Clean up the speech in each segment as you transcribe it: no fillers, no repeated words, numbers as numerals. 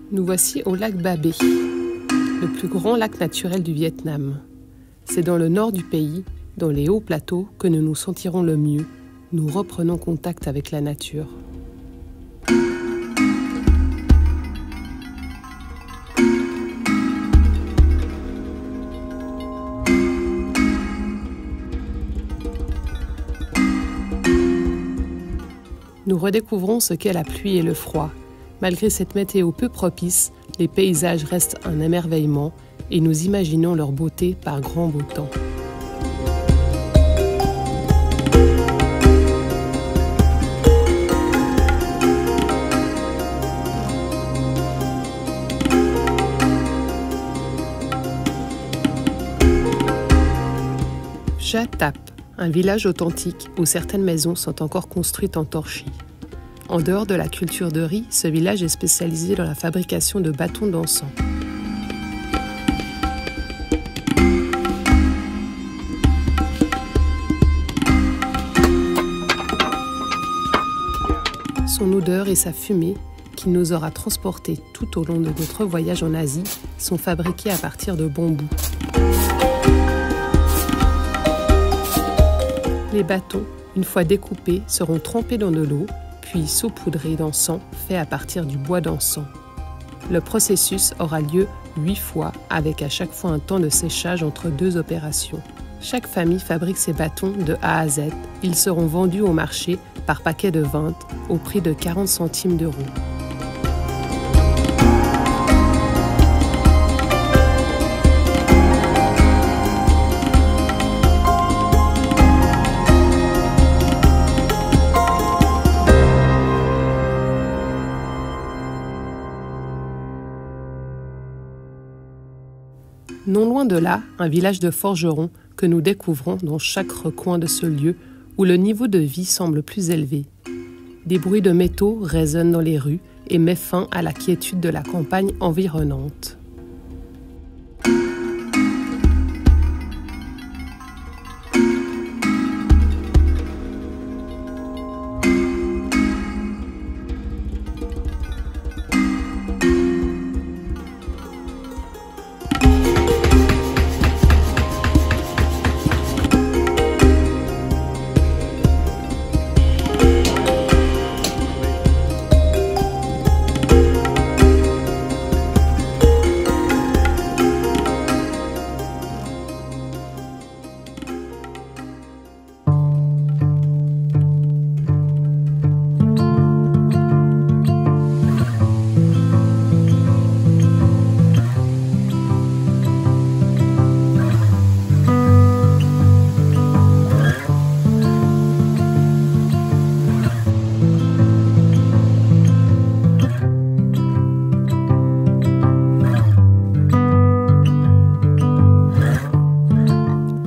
Nous voici au lac Ba Be, le plus grand lac naturel du Vietnam. C'est dans le nord du pays, dans les hauts plateaux, que nous nous sentirons le mieux. Nous reprenons contact avec la nature. Nous redécouvrons ce qu'est la pluie et le froid. Malgré cette météo peu propice, les paysages restent un émerveillement et nous imaginons leur beauté par grand beau temps. Cha Thap, un village authentique où certaines maisons sont encore construites en torchis. En dehors de la culture de riz, ce village est spécialisé dans la fabrication de bâtons d'encens. Son odeur et sa fumée, qui nous aura transportés tout au long de notre voyage en Asie, sont fabriqués à partir de bambou. Les bâtons, une fois découpés, seront trempés dans de l'eau, puis saupoudrés d'encens fait à partir du bois d'encens. Le processus aura lieu 8 fois, avec à chaque fois un temps de séchage entre 2 opérations. Chaque famille fabrique ses bâtons de A à Z. Ils seront vendus au marché par paquet de 20 au prix de 40 centimes d'euros. Non loin de là, un village de forgerons que nous découvrons dans chaque recoin de ce lieu où le niveau de vie semble plus élevé. Des bruits de métaux résonnent dans les rues et mettent fin à la quiétude de la campagne environnante.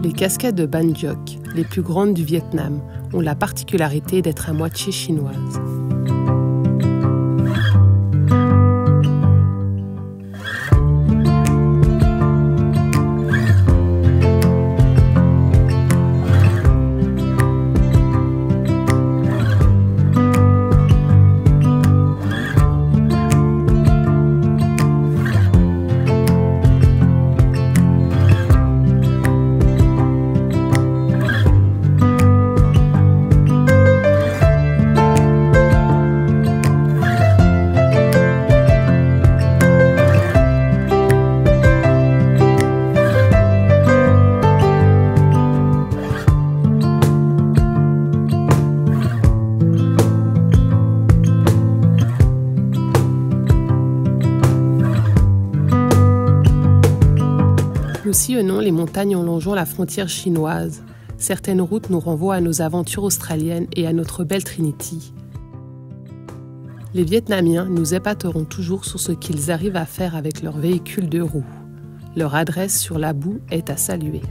Les cascades de Ban Duoc, les plus grandes du Vietnam, ont la particularité d'être à moitié chinoises. Nous sillonnons les montagnes en longeant la frontière chinoise. Certaines routes nous renvoient à nos aventures australiennes et à notre belle Trinity. Les Vietnamiens nous épateront toujours sur ce qu'ils arrivent à faire avec leurs véhicules 2 roues. Leur adresse sur la boue est à saluer.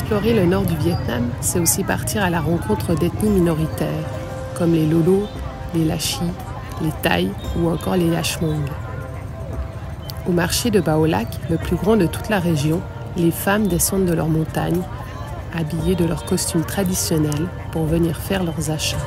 Explorer le nord du Vietnam, c'est aussi partir à la rencontre d'ethnies minoritaires, comme les Lolo, les Lachis, les Thaïs ou encore les Yashmong. Au marché de Bao Lac, le plus grand de toute la région, les femmes descendent de leurs montagnes, habillées de leurs costumes traditionnels pour venir faire leurs achats.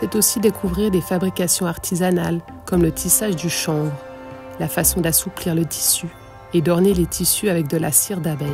C'est aussi découvrir des fabrications artisanales comme le tissage du chanvre, la façon d'assouplir le tissu et d'orner les tissus avec de la cire d'abeille.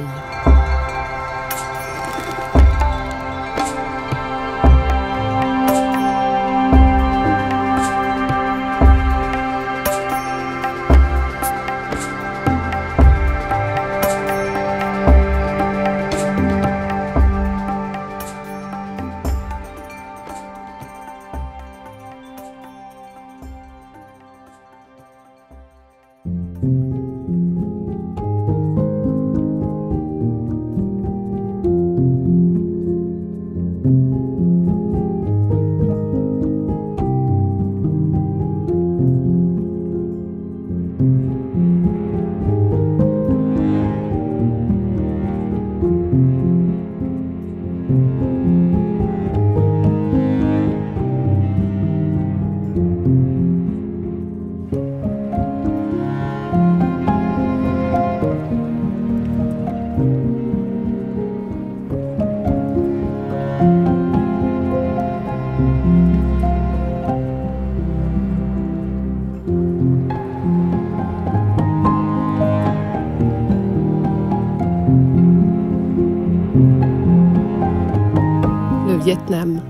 Vietnam.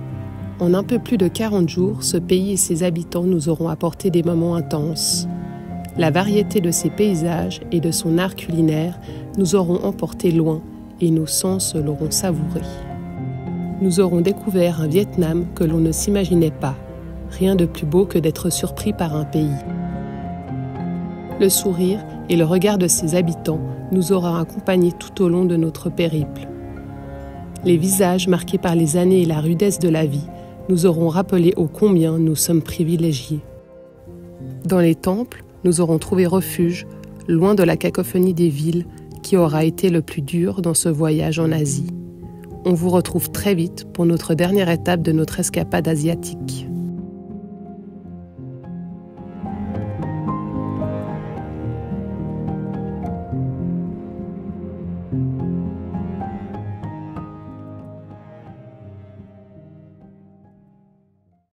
En un peu plus de 40 jours, ce pays et ses habitants nous auront apporté des moments intenses. La variété de ses paysages et de son art culinaire nous auront emportés loin et nos sens l'auront savouré. Nous aurons découvert un Vietnam que l'on ne s'imaginait pas. Rien de plus beau que d'être surpris par un pays. Le sourire et le regard de ses habitants nous auront accompagnés tout au long de notre périple. Les visages marqués par les années et la rudesse de la vie nous auront rappelé ô combien nous sommes privilégiés. Dans les temples, nous aurons trouvé refuge, loin de la cacophonie des villes, qui aura été le plus dur dans ce voyage en Asie. On vous retrouve très vite pour notre dernière étape de notre escapade asiatique.